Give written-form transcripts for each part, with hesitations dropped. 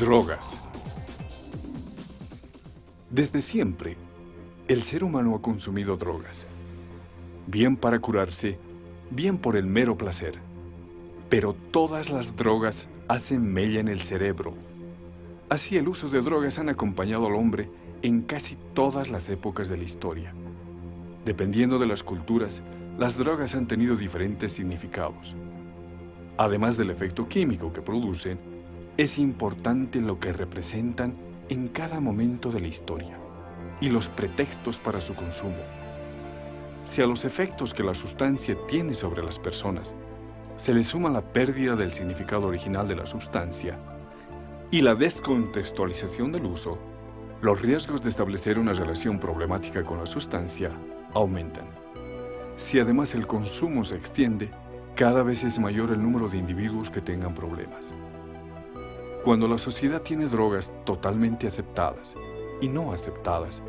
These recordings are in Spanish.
Drogas. Desde siempre, el ser humano ha consumido drogas, bien para curarse, bien por el mero placer. Pero todas las drogas hacen mella en el cerebro. Así el uso de drogas han acompañado al hombre en casi todas las épocas de la historia. Dependiendo de las culturas, las drogas han tenido diferentes significados. Además del efecto químico que producen, es importante lo que representan en cada momento de la historia y los pretextos para su consumo. Si a los efectos que la sustancia tiene sobre las personas se le suma la pérdida del significado original de la sustancia y la descontextualización del uso, los riesgos de establecer una relación problemática con la sustancia aumentan. Si además el consumo se extiende, cada vez es mayor el número de individuos que tengan problemas. Cuando la sociedad tiene drogas totalmente aceptadas y no aceptadas,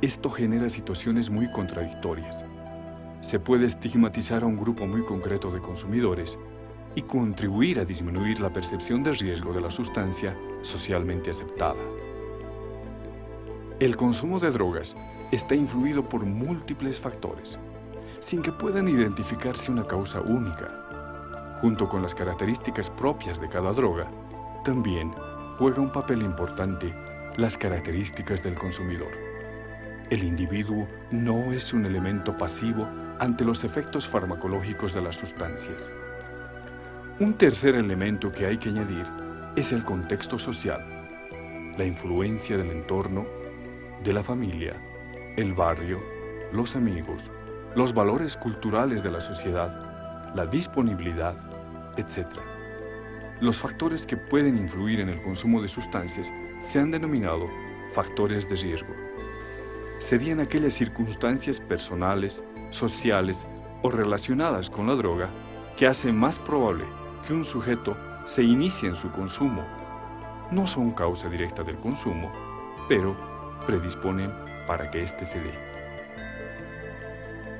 esto genera situaciones muy contradictorias. Se puede estigmatizar a un grupo muy concreto de consumidores y contribuir a disminuir la percepción de riesgo de la sustancia socialmente aceptada. El consumo de drogas está influido por múltiples factores, sin que puedan identificarse una causa única. Junto con las características propias de cada droga, también juega un papel importante las características del consumidor. El individuo no es un elemento pasivo ante los efectos farmacológicos de las sustancias. Un tercer elemento que hay que añadir es el contexto social, la influencia del entorno, de la familia, el barrio, los amigos, los valores culturales de la sociedad, la disponibilidad, etc. Los factores que pueden influir en el consumo de sustancias se han denominado factores de riesgo. Serían aquellas circunstancias personales, sociales o relacionadas con la droga que hacen más probable que un sujeto se inicie en su consumo. No son causa directa del consumo, pero predisponen para que éste se dé.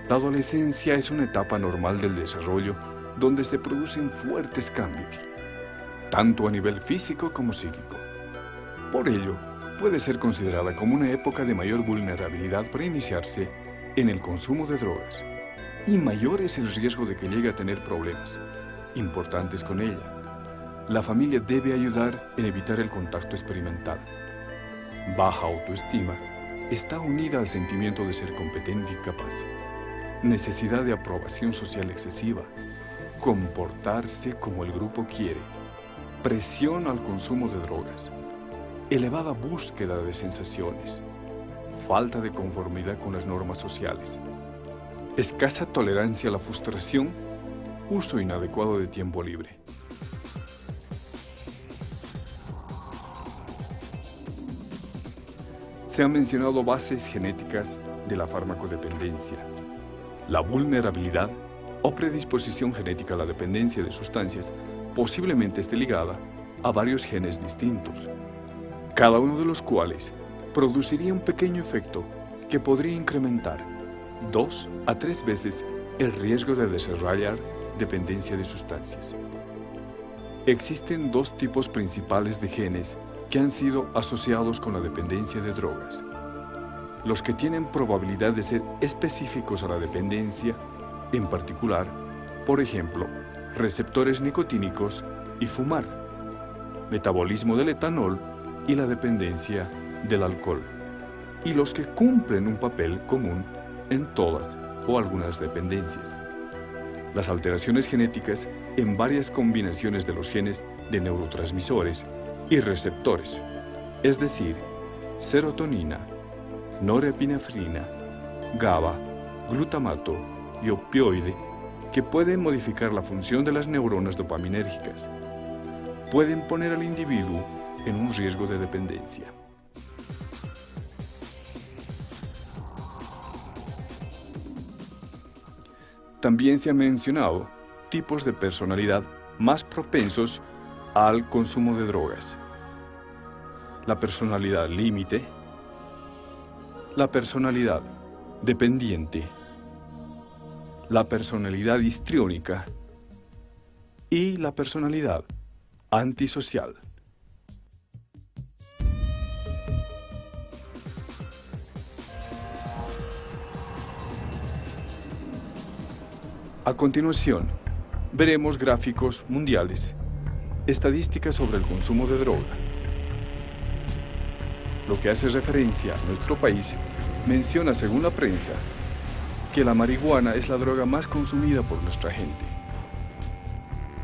La adolescencia es una etapa normal del desarrollo donde se producen fuertes cambios, tanto a nivel físico como psíquico. Por ello, puede ser considerada como una época de mayor vulnerabilidad para iniciarse en el consumo de drogas, y mayor es el riesgo de que llegue a tener problemas importantes con ella. La familia debe ayudar en evitar el contacto experimental. Baja autoestima está unida al sentimiento de ser competente y capaz, necesidad de aprobación social excesiva, comportarse como el grupo quiere, presión al consumo de drogas, elevada búsqueda de sensaciones, falta de conformidad con las normas sociales, escasa tolerancia a la frustración, uso inadecuado de tiempo libre. Se han mencionado bases genéticas de la farmacodependencia. La vulnerabilidad o predisposición genética a la dependencia de sustancias posiblemente esté ligada a varios genes distintos, cada uno de los cuales produciría un pequeño efecto que podría incrementar 2 a 3 veces el riesgo de desarrollar dependencia de sustancias. Existen dos tipos principales de genes que han sido asociados con la dependencia de drogas. Los que tienen probabilidad de ser específicos a la dependencia, en particular, por ejemplo, receptores nicotínicos y fumar, metabolismo del etanol y la dependencia del alcohol, y los que cumplen un papel común en todas o algunas dependencias. Las alteraciones genéticas en varias combinaciones de los genes de neurotransmisores y receptores, es decir, serotonina, norepinefrina, GABA, glutamato y opioide, que pueden modificar la función de las neuronas dopaminérgicas, pueden poner al individuo en un riesgo de dependencia. También se han mencionado tipos de personalidad más propensos al consumo de drogas. La personalidad límite, la personalidad dependiente, la personalidad histriónica y la personalidad antisocial. A continuación, veremos gráficos mundiales, estadísticas sobre el consumo de droga. Lo que hace referencia a nuestro país menciona, según la prensa, que la marihuana es la droga más consumida por nuestra gente.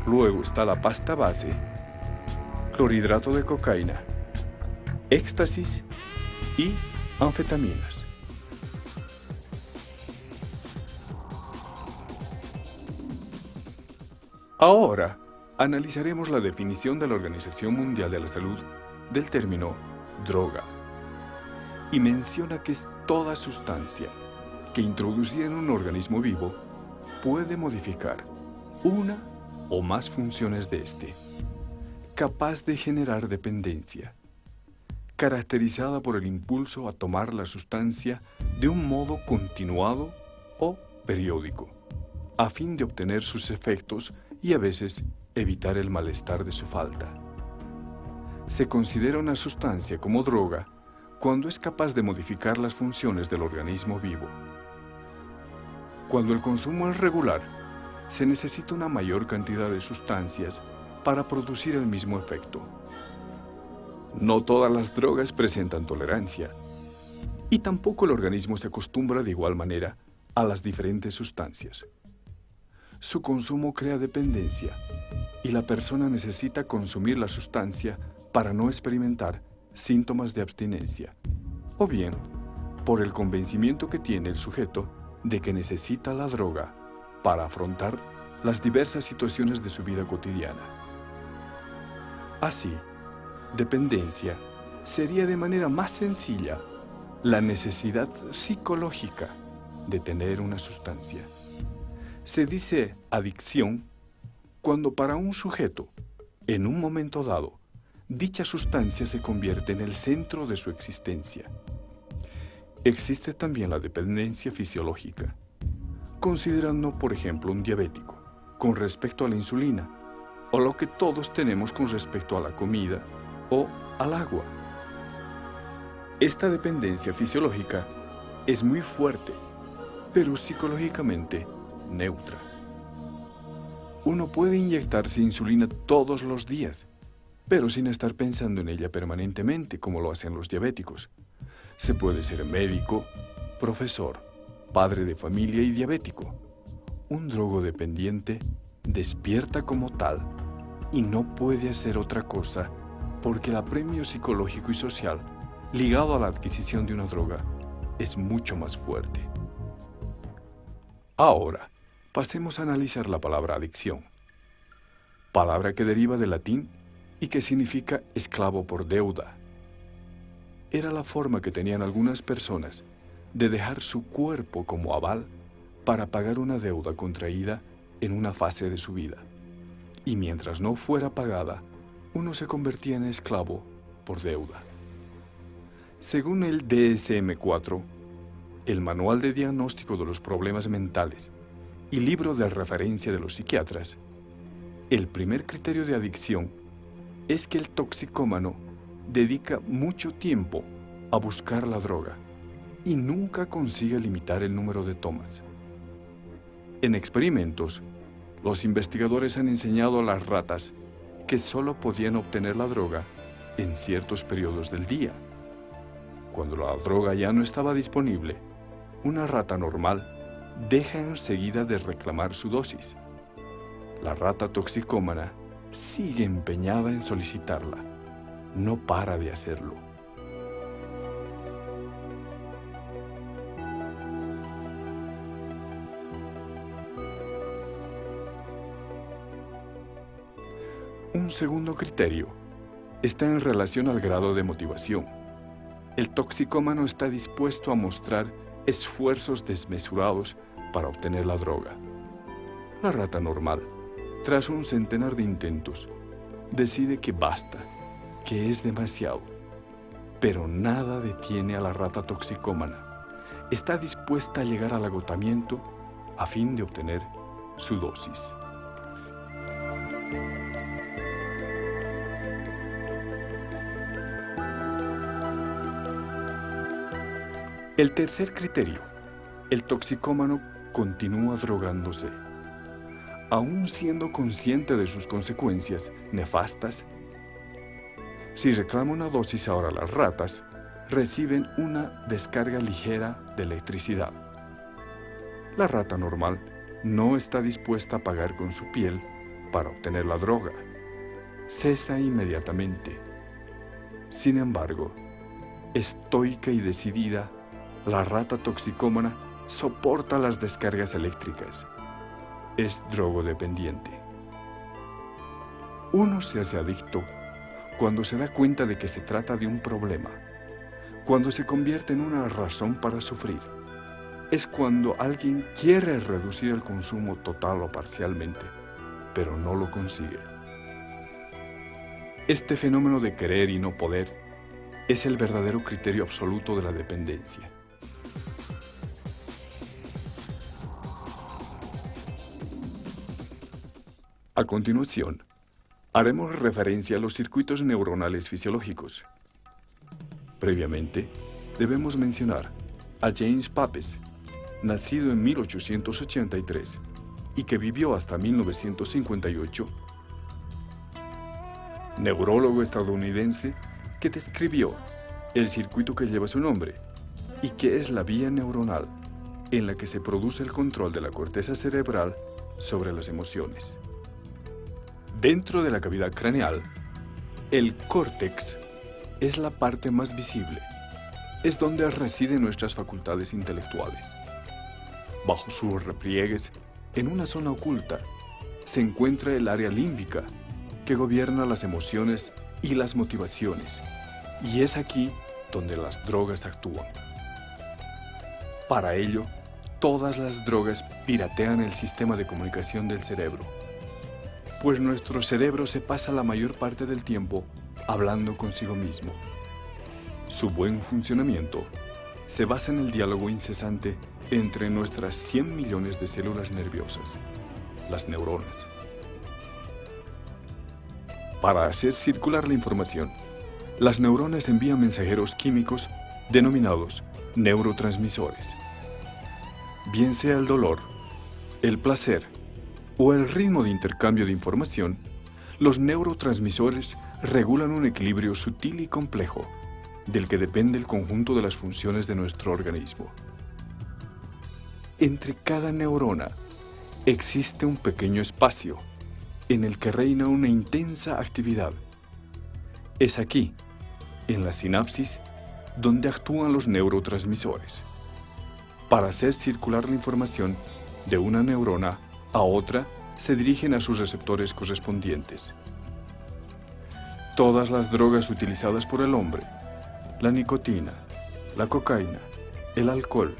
Luego está la pasta base, clorhidrato de cocaína, éxtasis y anfetaminas. Ahora analizaremos la definición de la Organización Mundial de la Salud del término droga, y menciona que es toda sustancia que introducida en un organismo vivo puede modificar una o más funciones de éste, capaz de generar dependencia, caracterizada por el impulso a tomar la sustancia de un modo continuado o periódico, a fin de obtener sus efectos y a veces evitar el malestar de su falta. Se considera una sustancia como droga cuando es capaz de modificar las funciones del organismo vivo. Cuando el consumo es regular, se necesita una mayor cantidad de sustancias para producir el mismo efecto. No todas las drogas presentan tolerancia, y tampoco el organismo se acostumbra de igual manera a las diferentes sustancias. Su consumo crea dependencia, y la persona necesita consumir la sustancia para no experimentar síntomas de abstinencia, o bien por el convencimiento que tiene el sujeto de que necesita la droga para afrontar las diversas situaciones de su vida cotidiana. Así, dependencia sería de manera más sencilla la necesidad psicológica de tener una sustancia. Se dice adicción cuando para un sujeto, en un momento dado, dicha sustancia se convierte en el centro de su existencia. Existe también la dependencia fisiológica, considerando, por ejemplo, un diabético con respecto a la insulina, o lo que todos tenemos con respecto a la comida o al agua. Esta dependencia fisiológica es muy fuerte, pero psicológicamente neutra. Uno puede inyectarse insulina todos los días, pero sin estar pensando en ella permanentemente como lo hacen los diabéticos. Se puede ser médico, profesor, padre de familia y diabético. Un drogodependiente despierta como tal y no puede hacer otra cosa porque el apremio psicológico y social ligado a la adquisición de una droga es mucho más fuerte. Ahora, pasemos a analizar la palabra adicción, palabra que deriva del latín y que significa esclavo por deuda. Era la forma que tenían algunas personas de dejar su cuerpo como aval para pagar una deuda contraída en una fase de su vida, y mientras no fuera pagada, uno se convertía en esclavo por deuda. Según el DSM-4, el Manual de Diagnóstico de los Problemas Mentales y libro de referencia de los psiquiatras, el primer criterio de adicción es que el toxicómano dedica mucho tiempo a buscar la droga y nunca consigue limitar el número de tomas. En experimentos, los investigadores han enseñado a las ratas que solo podían obtener la droga en ciertos periodos del día. Cuando la droga ya no estaba disponible, una rata normal deja enseguida de reclamar su dosis. La rata toxicómana sigue empeñada en solicitarla, no para de hacerlo. Un segundo criterio está en relación al grado de motivación. El toxicómano está dispuesto a mostrar esfuerzos desmesurados para obtener la droga. La rata normal, tras un centenar de intentos, decide que basta, que es demasiado. Pero nada detiene a la rata toxicómana. Está dispuesta a llegar al agotamiento a fin de obtener su dosis. El tercer criterio, el toxicómano continúa drogándose, aún siendo consciente de sus consecuencias nefastas. Si reclama una dosis ahora las ratas, reciben una descarga ligera de electricidad. La rata normal no está dispuesta a pagar con su piel para obtener la droga. Cesa inmediatamente. Sin embargo, estoica y decidida, la rata toxicómana soporta las descargas eléctricas. Es drogodependiente. Uno se hace adicto cuando se da cuenta de que se trata de un problema, cuando se convierte en una razón para sufrir. Es cuando alguien quiere reducir el consumo total o parcialmente, pero no lo consigue. Este fenómeno de querer y no poder es el verdadero criterio absoluto de la dependencia. A continuación, haremos referencia a los circuitos neuronales fisiológicos. Previamente, debemos mencionar a James Papez, nacido en 1883 y que vivió hasta 1958, neurólogo estadounidense que describió el circuito que lleva su nombre y que es la vía neuronal en la que se produce el control de la corteza cerebral sobre las emociones. Dentro de la cavidad craneal, el córtex es la parte más visible, es donde residen nuestras facultades intelectuales. Bajo sus repliegues, en una zona oculta, se encuentra el área límbica, que gobierna las emociones y las motivaciones, y es aquí donde las drogas actúan. Para ello, todas las drogas piratean el sistema de comunicación del cerebro, pues nuestro cerebro se pasa la mayor parte del tiempo hablando consigo mismo. Su buen funcionamiento se basa en el diálogo incesante entre nuestras 100 millones de células nerviosas, las neuronas. Para hacer circular la información, las neuronas envían mensajeros químicos denominados neurotransmisores. Bien sea el dolor, el placer o el ritmo de intercambio de información, los neurotransmisores regulan un equilibrio sutil y complejo del que depende el conjunto de las funciones de nuestro organismo. Entre cada neurona existe un pequeño espacio en el que reina una intensa actividad. Es aquí, en la sinapsis, donde actúan los neurotransmisores, para hacer circular la información de una neurona a otra. Se dirigen a sus receptores correspondientes. Todas las drogas utilizadas por el hombre, la nicotina, la cocaína, el alcohol,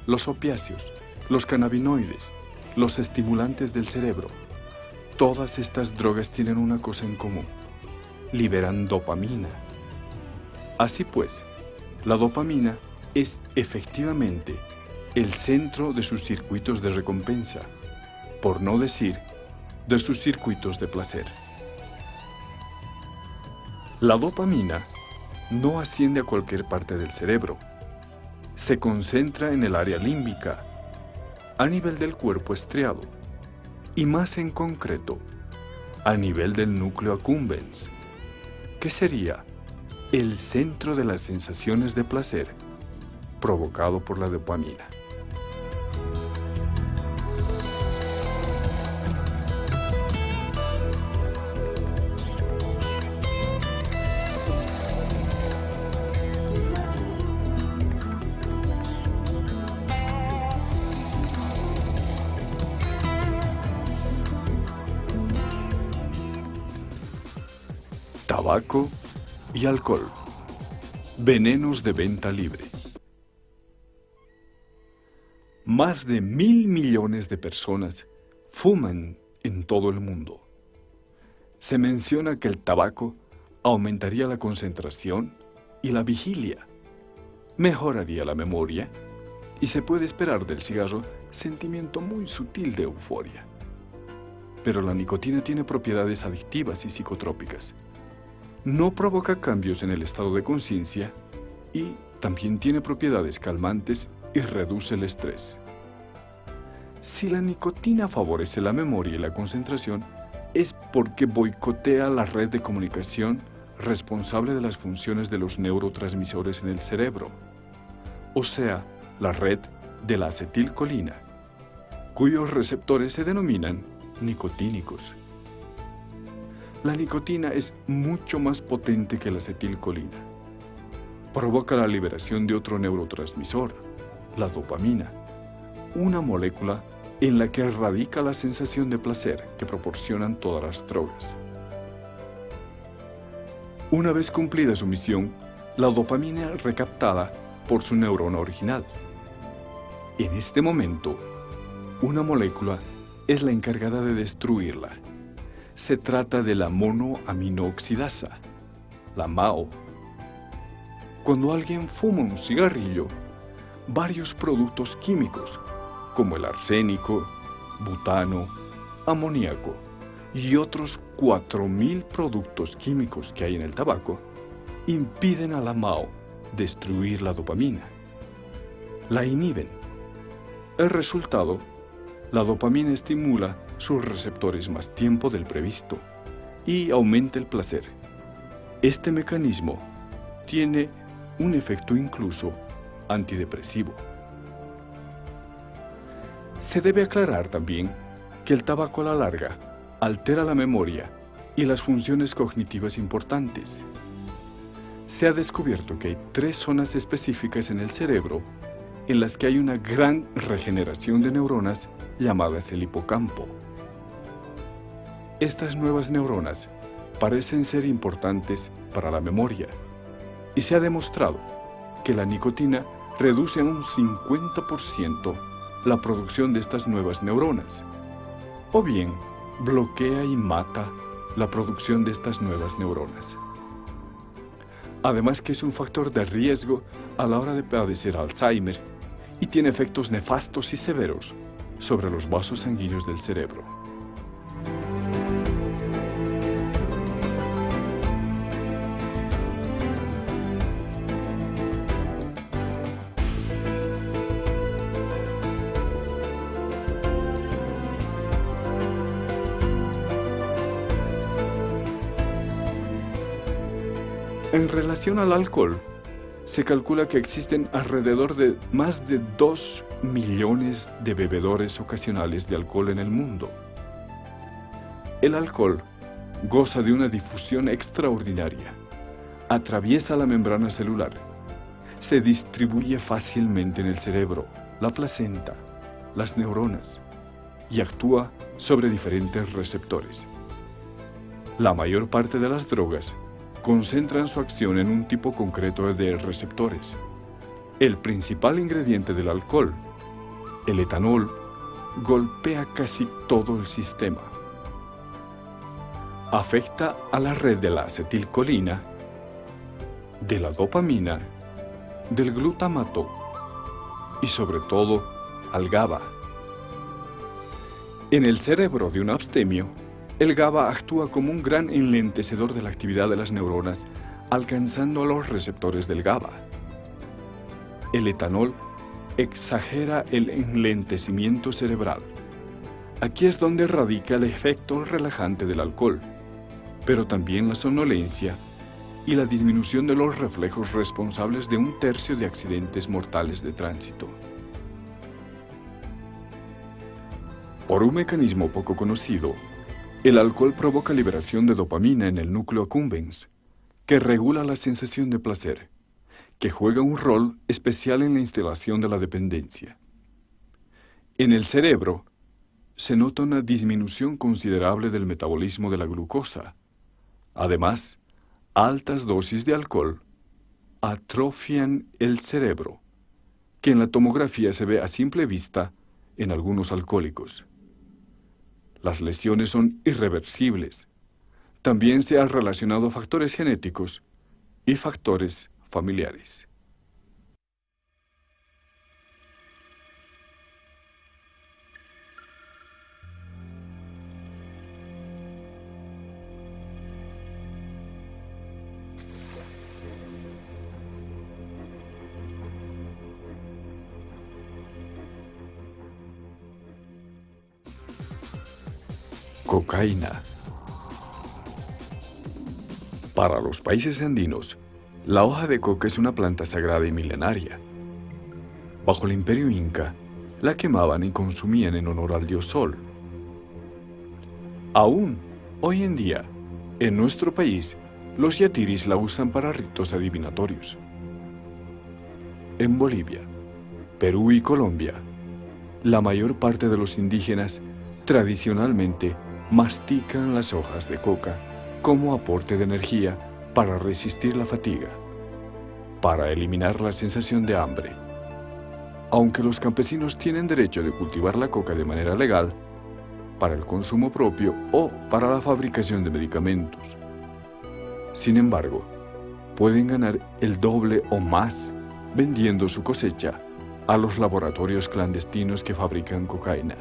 los opiáceos, los cannabinoides, los estimulantes del cerebro, todas estas drogas tienen una cosa en común: liberan dopamina. Así pues, la dopamina es efectivamente el centro de sus circuitos de recompensa, por no decir de sus circuitos de placer. La dopamina no asciende a cualquier parte del cerebro. Se concentra en el área límbica, a nivel del cuerpo estriado, y más en concreto, a nivel del núcleo accumbens, que sería el centro de las sensaciones de placer provocado por la dopamina. Tabaco y alcohol, venenos de venta libre. Más de 1.000 millones de personas fuman en todo el mundo. Se menciona que el tabaco aumentaría la concentración y la vigilia, mejoraría la memoria y se puede esperar del cigarro sentimiento muy sutil de euforia. Pero la nicotina tiene propiedades adictivas y psicotrópicas. No provoca cambios en el estado de conciencia y también tiene propiedades calmantes y reduce el estrés. Si la nicotina favorece la memoria y la concentración, es porque boicotea la red de comunicación responsable de las funciones de los neurotransmisores en el cerebro, o sea, la red de la acetilcolina, cuyos receptores se denominan nicotínicos. La nicotina es mucho más potente que la acetilcolina. Provoca la liberación de otro neurotransmisor, la dopamina, una molécula en la que radica la sensación de placer que proporcionan todas las drogas. Una vez cumplida su misión, la dopamina es recaptada por su neurona original. En este momento, una molécula es la encargada de destruirla. Se trata de la monoaminooxidasa, la MAO. Cuando alguien fuma un cigarrillo, varios productos químicos, como el arsénico, butano, amoníaco y otros 4.000 productos químicos que hay en el tabaco, impiden a la MAO destruir la dopamina. La inhiben. El resultado, la dopamina estimula sus receptores más tiempo del previsto y aumenta el placer. Este mecanismo tiene un efecto incluso antidepresivo. Se debe aclarar también que el tabaco a la larga altera la memoria y las funciones cognitivas importantes. Se ha descubierto que hay 3 zonas específicas en el cerebro en las que hay una gran regeneración de neuronas llamadas el hipocampo. Estas nuevas neuronas parecen ser importantes para la memoria y se ha demostrado que la nicotina reduce en un 50% la producción de estas nuevas neuronas, o bien bloquea y mata la producción de estas nuevas neuronas. Además que es un factor de riesgo a la hora de padecer Alzheimer y tiene efectos nefastos y severos sobre los vasos sanguíneos del cerebro. En relación al alcohol, se calcula que existen alrededor de más de 2 millones de bebedores ocasionales de alcohol en el mundo. El alcohol goza de una difusión extraordinaria, atraviesa la membrana celular, se distribuye fácilmente en el cerebro, la placenta, las neuronas y actúa sobre diferentes receptores. La mayor parte de las drogas concentran su acción en un tipo concreto de receptores. El principal ingrediente del alcohol, el etanol, golpea casi todo el sistema. Afecta a la red de la acetilcolina, de la dopamina, del glutamato y sobre todo al GABA. En el cerebro de un abstemio, el GABA actúa como un gran enlentecedor de la actividad de las neuronas, alcanzando a los receptores del GABA. El etanol exagera el enlentecimiento cerebral. Aquí es donde radica el efecto relajante del alcohol, pero también la somnolencia y la disminución de los reflejos responsables de 1/3 de accidentes mortales de tránsito. Por un mecanismo poco conocido, el alcohol provoca liberación de dopamina en el núcleo accumbens, que regula la sensación de placer, que juega un rol especial en la instalación de la dependencia. En el cerebro, se nota una disminución considerable del metabolismo de la glucosa. Además, altas dosis de alcohol atrofian el cerebro, que en la tomografía se ve a simple vista en algunos alcohólicos. Las lesiones son irreversibles. También se han relacionado factores genéticos y factores familiares. Cocaína. Para los países andinos, la hoja de coca es una planta sagrada y milenaria. Bajo el imperio inca, la quemaban y consumían en honor al dios Sol. Aún hoy en día, en nuestro país, los yatiris la usan para ritos adivinatorios. En Bolivia, Perú y Colombia, la mayor parte de los indígenas tradicionalmente mastican las hojas de coca como aporte de energía para resistir la fatiga, para eliminar la sensación de hambre. Aunque los campesinos tienen derecho de cultivar la coca de manera legal, para el consumo propio o para la fabricación de medicamentos. Sin embargo, pueden ganar el doble o más vendiendo su cosecha a los laboratorios clandestinos que fabrican cocaína.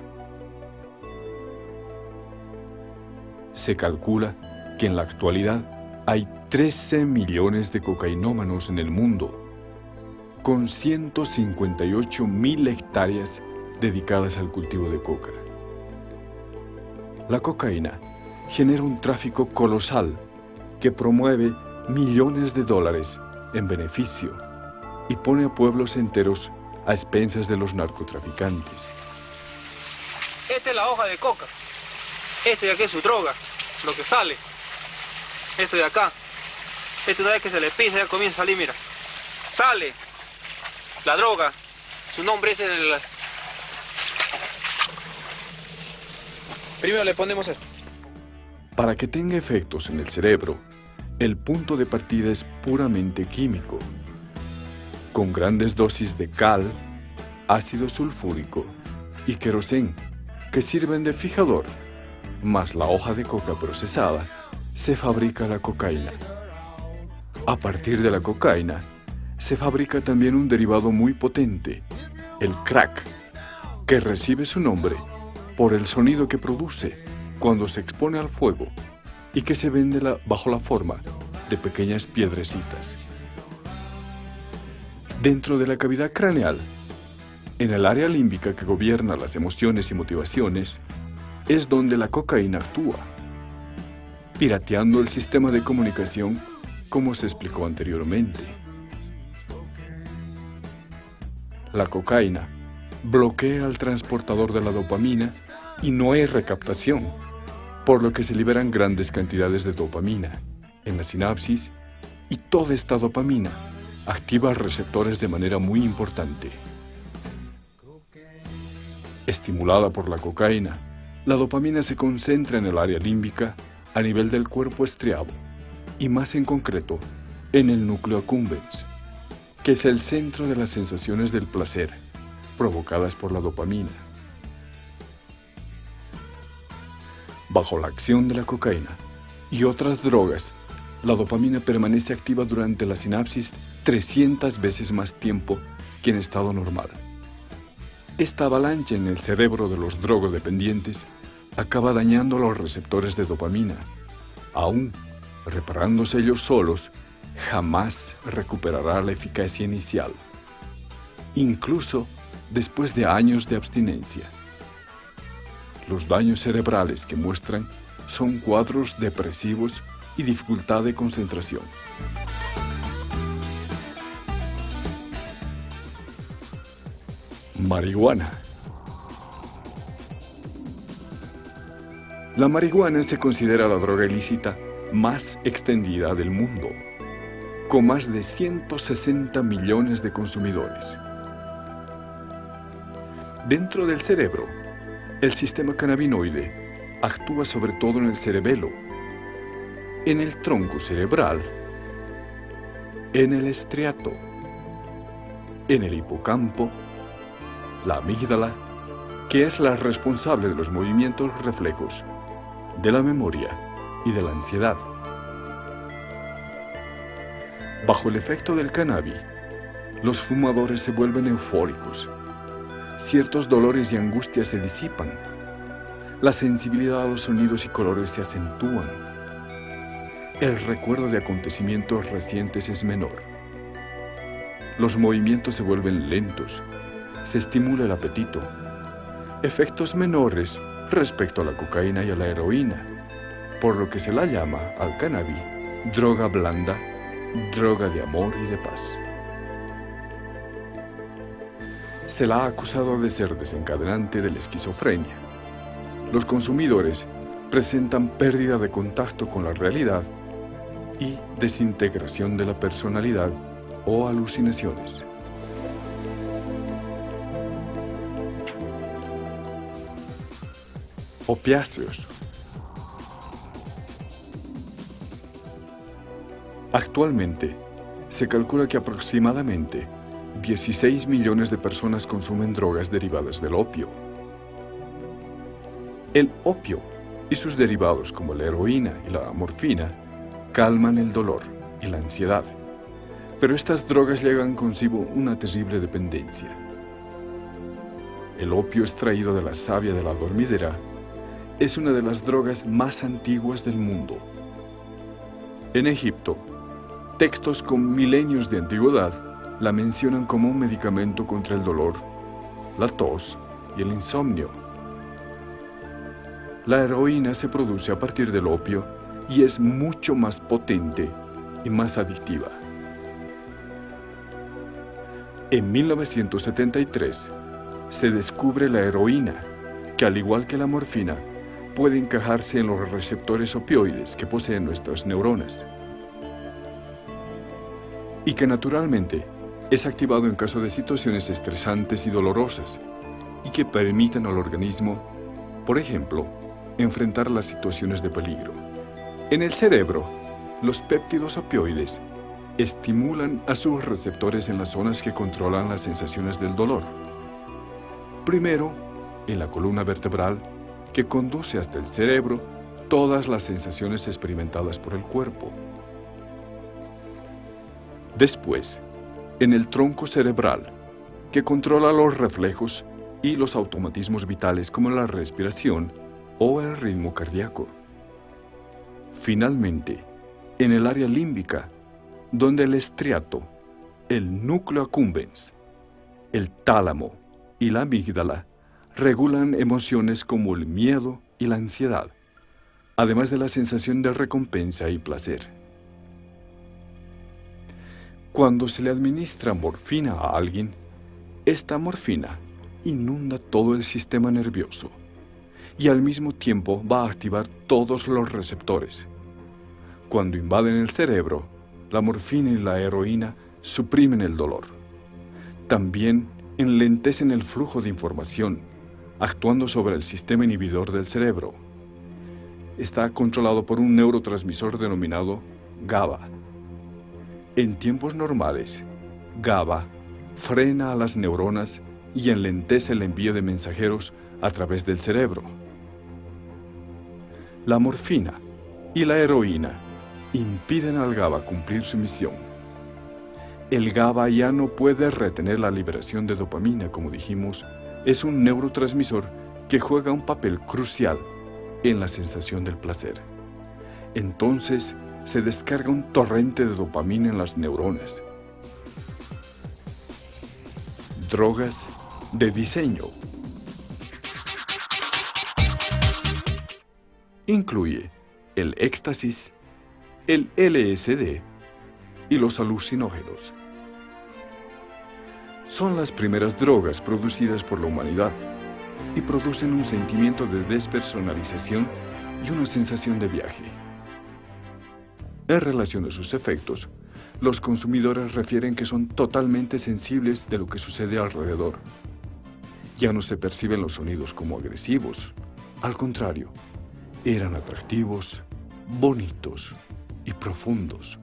Se calcula que en la actualidad hay 13 millones de cocainómanos en el mundo, con 158.000 hectáreas dedicadas al cultivo de coca. La cocaína genera un tráfico colosal que promueve millones de dólares en beneficio y pone a pueblos enteros a expensas de los narcotraficantes. Esta es la hoja de coca. Este de aquí es su droga, lo que sale. Esto de acá. Esto una vez que se le pisa ya comienza a salir, mira. Sale la droga. Su nombre es el... Primero le ponemos esto. Para que tenga efectos en el cerebro, el punto de partida es puramente químico, con grandes dosis de cal, ácido sulfúrico y querosén, que sirven de fijador, más la hoja de coca procesada, se fabrica la cocaína. A partir de la cocaína, se fabrica también un derivado muy potente, el crack, que recibe su nombre por el sonido que produce cuando se expone al fuego y que se vende bajo la forma de pequeñas piedrecitas. Dentro de la cavidad craneal, en el área límbica que gobierna las emociones y motivaciones, es donde la cocaína actúa, pirateando el sistema de comunicación como se explicó anteriormente. La cocaína bloquea al transportador de la dopamina y no hay recaptación, por lo que se liberan grandes cantidades de dopamina en la sinapsis y toda esta dopamina activa receptores de manera muy importante. Estimulada por la cocaína, la dopamina se concentra en el área límbica a nivel del cuerpo estriado y más en concreto en el núcleo accumbens, que es el centro de las sensaciones del placer provocadas por la dopamina. Bajo la acción de la cocaína y otras drogas, la dopamina permanece activa durante la sinapsis 300 veces más tiempo que en estado normal. Esta avalancha en el cerebro de los drogodependientes acaba dañando los receptores de dopamina. Aún reparándose ellos solos, jamás recuperará la eficacia inicial, incluso después de años de abstinencia. Los daños cerebrales que muestran son cuadros depresivos y dificultad de concentración. Marihuana. La marihuana se considera la droga ilícita más extendida del mundo, con más de 160 millones de consumidores. Dentro del cerebro, el sistema cannabinoide actúa sobre todo en el cerebelo, en el tronco cerebral, en el estriato, en el hipocampo, la amígdala, que es la responsable de los movimientos reflejos, de la memoria y de la ansiedad. Bajo el efecto del cannabis, los fumadores se vuelven eufóricos, ciertos dolores y angustias se disipan, la sensibilidad a los sonidos y colores se acentúan, el recuerdo de acontecimientos recientes es menor, los movimientos se vuelven lentos, se estimula el apetito, efectos menores respecto a la cocaína y a la heroína, por lo que se la llama al cannabis droga blanda, droga de amor y de paz. Se la ha acusado de ser desencadenante de la esquizofrenia. Los consumidores presentan pérdida de contacto con la realidad y desintegración de la personalidad o alucinaciones. Opiáceos. Actualmente, se calcula que aproximadamente 16 millones de personas consumen drogas derivadas del opio. El opio y sus derivados como la heroína y la morfina calman el dolor y la ansiedad, pero estas drogas llevan consigo una terrible dependencia. El opio extraído de la savia de la dormidera es una de las drogas más antiguas del mundo. En Egipto, textos con milenios de antigüedad la mencionan como un medicamento contra el dolor, la tos y el insomnio. La heroína se produce a partir del opio y es mucho más potente y más adictiva. En 1973 se descubre la heroína, que al igual que la morfina, puede encajarse en los receptores opioides que poseen nuestras neuronas y que naturalmente es activado en caso de situaciones estresantes y dolorosas y que permiten al organismo, por ejemplo, enfrentar las situaciones de peligro. En el cerebro, los péptidos opioides estimulan a sus receptores en las zonas que controlan las sensaciones del dolor. Primero, en la columna vertebral, que conduce hasta el cerebro todas las sensaciones experimentadas por el cuerpo. Después, en el tronco cerebral, que controla los reflejos y los automatismos vitales como la respiración o el ritmo cardíaco. Finalmente, en el área límbica, donde el estriato, el núcleo accumbens, el tálamo y la amígdala regulan emociones como el miedo y la ansiedad, además de la sensación de recompensa y placer. Cuando se le administra morfina a alguien, esta morfina inunda todo el sistema nervioso y al mismo tiempo va a activar todos los receptores. Cuando invaden el cerebro, la morfina y la heroína suprimen el dolor. También enlentecen el flujo de información, actuando sobre el sistema inhibidor del cerebro. Está controlado por un neurotransmisor denominado GABA. En tiempos normales, GABA frena a las neuronas y enlentece el envío de mensajeros a través del cerebro. La morfina y la heroína impiden al GABA cumplir su misión. El GABA ya no puede retener la liberación de dopamina, como dijimos, es un neurotransmisor que juega un papel crucial en la sensación del placer. Entonces, se descarga un torrente de dopamina en las neuronas. Drogas de diseño. Incluye el éxtasis, el LSD y los alucinógenos. Son las primeras drogas producidas por la humanidad y producen un sentimiento de despersonalización y una sensación de viaje. En relación a sus efectos, los consumidores refieren que son totalmente sensibles de lo que sucede alrededor. Ya no se perciben los sonidos como agresivos. Al contrario, eran atractivos, bonitos y profundos.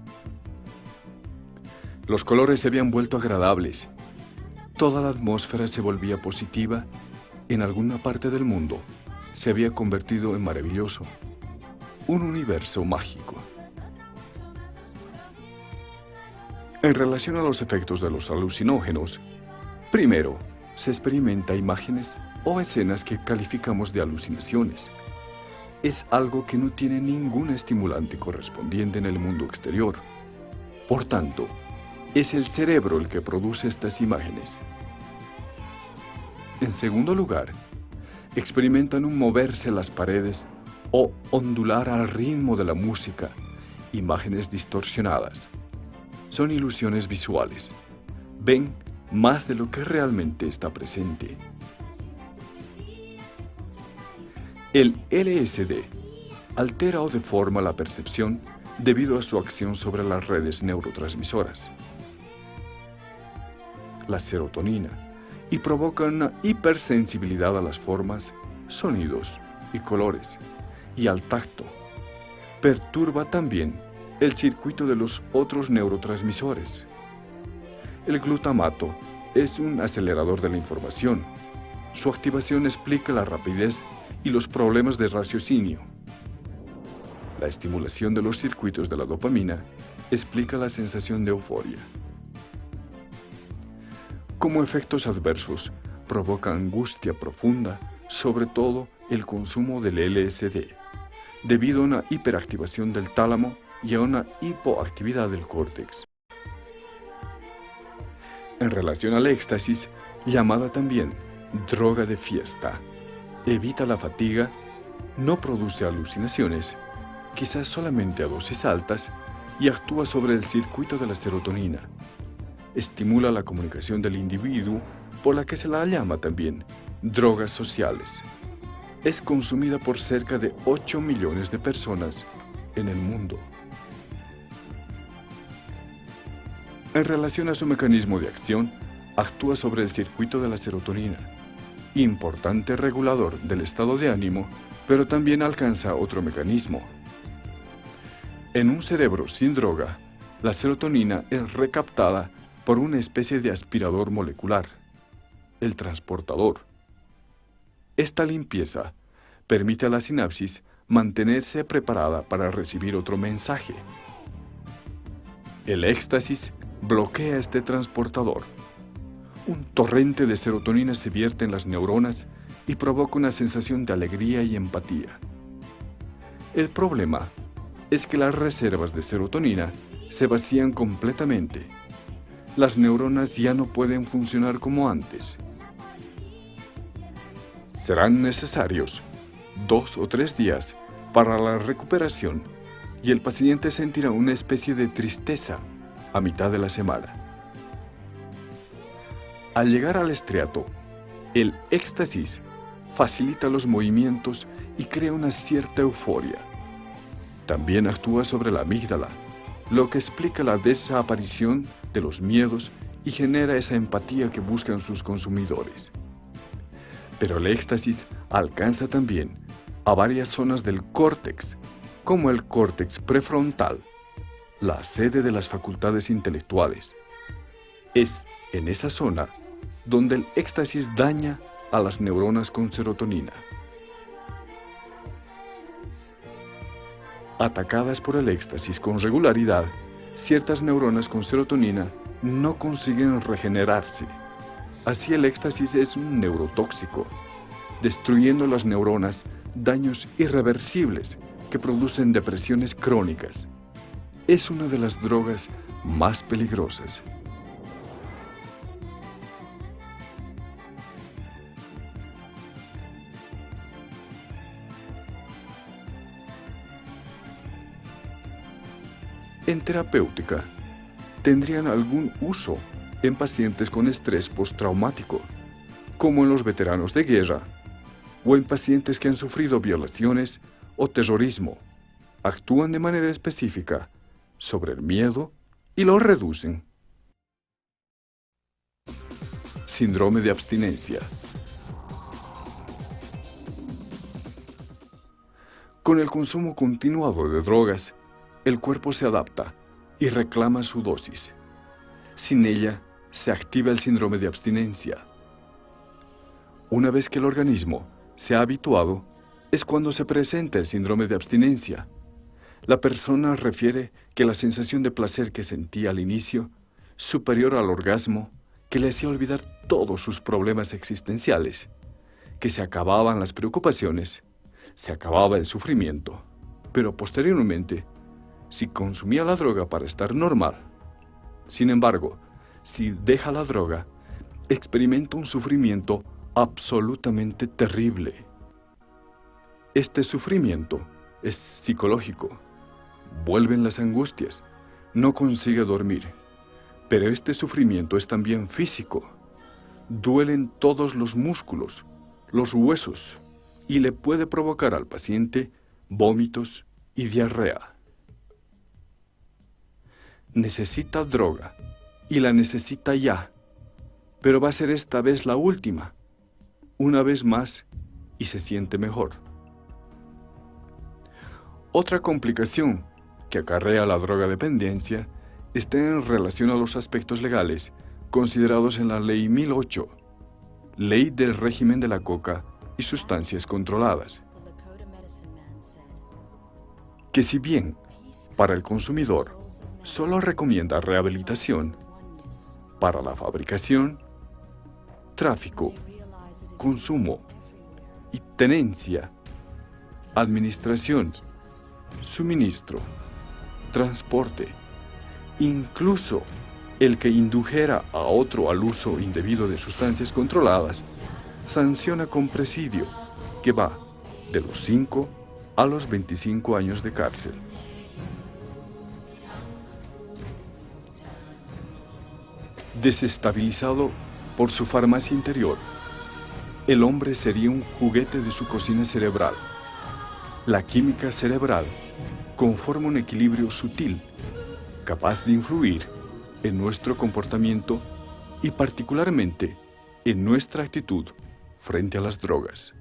Los colores se habían vuelto agradables. Toda la atmósfera se volvía positiva. En alguna parte del mundo se había convertido en maravilloso, un universo mágico. En relación a los efectos de los alucinógenos, primero, se experimenta imágenes o escenas que calificamos de alucinaciones. Es algo que no tiene ningún estimulante correspondiente en el mundo exterior. Por tanto, es el cerebro el que produce estas imágenes. En segundo lugar, experimentan un moverse las paredes o ondular al ritmo de la música, imágenes distorsionadas. Son ilusiones visuales. Ven más de lo que realmente está presente. El LSD altera o deforma la percepción debido a su acción sobre las redes neurotransmisoras, la serotonina, y provoca una hipersensibilidad a las formas, sonidos y colores, y al tacto. Perturba también el circuito de los otros neurotransmisores. El glutamato es un acelerador de la información. Su activación explica la rapidez y los problemas de raciocinio. La estimulación de los circuitos de la dopamina explica la sensación de euforia. Como efectos adversos, provoca angustia profunda, sobre todo el consumo del LSD, debido a una hiperactivación del tálamo y a una hipoactividad del córtex. En relación al éxtasis, llamada también droga de fiesta, evita la fatiga, no produce alucinaciones, quizás solamente a dosis altas, y actúa sobre el circuito de la serotonina. Estimula la comunicación del individuo, por la que se la llama también drogas sociales. Es consumida por cerca de 8 millones de personas en el mundo. En relación a su mecanismo de acción, actúa sobre el circuito de la serotonina, importante regulador del estado de ánimo, pero también alcanza otro mecanismo. En un cerebro sin droga, la serotonina es recaptada por una especie de aspirador molecular, el transportador. Esta limpieza permite a la sinapsis mantenerse preparada para recibir otro mensaje. El éxtasis bloquea este transportador. Un torrente de serotonina se vierte en las neuronas y provoca una sensación de alegría y empatía. El problema es que las reservas de serotonina se vacían completamente. Las neuronas ya no pueden funcionar como antes. Serán necesarios 2 o 3 días para la recuperación y el paciente sentirá una especie de tristeza a mitad de la semana. Al llegar al estriato, el éxtasis facilita los movimientos y crea una cierta euforia. También actúa sobre la amígdala, lo que explica la desaparición de los miedos y genera esa empatía que buscan sus consumidores. Pero el éxtasis alcanza también a varias zonas del córtex, como el córtex prefrontal, la sede de las facultades intelectuales. Es en esa zona donde el éxtasis daña a las neuronas con serotonina. Atacadas por el éxtasis con regularidad, ciertas neuronas con serotonina no consiguen regenerarse. Así el éxtasis es un neurotóxico, destruyendo las neuronas, daños irreversibles que producen depresiones crónicas. Es una de las drogas más peligrosas. En terapéutica, tendrían algún uso en pacientes con estrés postraumático, como en los veteranos de guerra, o en pacientes que han sufrido violaciones o terrorismo. Actúan de manera específica sobre el miedo y lo reducen. Síndrome de abstinencia. Con el consumo continuado de drogas, el cuerpo se adapta y reclama su dosis. Sin ella, se activa el síndrome de abstinencia. Una vez que el organismo se ha habituado, es cuando se presenta el síndrome de abstinencia. La persona refiere que la sensación de placer que sentía al inicio, superior al orgasmo, que le hacía olvidar todos sus problemas existenciales, que se acababan las preocupaciones, se acababa el sufrimiento, pero posteriormente, si consumía la droga para estar normal. Sin embargo, si deja la droga, experimenta un sufrimiento absolutamente terrible. Este sufrimiento es psicológico. Vuelven las angustias, no consigue dormir. Pero este sufrimiento es también físico. Duelen todos los músculos, los huesos, y le puede provocar al paciente vómitos y diarrea. Necesita droga, y la necesita ya, pero va a ser esta vez la última. Una vez más, y se siente mejor. Otra complicación que acarrea la drogodependencia está en relación a los aspectos legales considerados en la Ley 1008, Ley del Régimen de la Coca y Sustancias Controladas, que si bien para el consumidor solo recomienda rehabilitación, para la fabricación, tráfico, consumo y tenencia, administración, suministro, transporte, incluso el que indujera a otro al uso indebido de sustancias controladas, sanciona con presidio que va de los 5 a los 25 años de cárcel. Desestabilizado por su farmacia interior, el hombre sería un juguete de su cocina cerebral. La química cerebral conforma un equilibrio sutil, capaz de influir en nuestro comportamiento y particularmente en nuestra actitud frente a las drogas.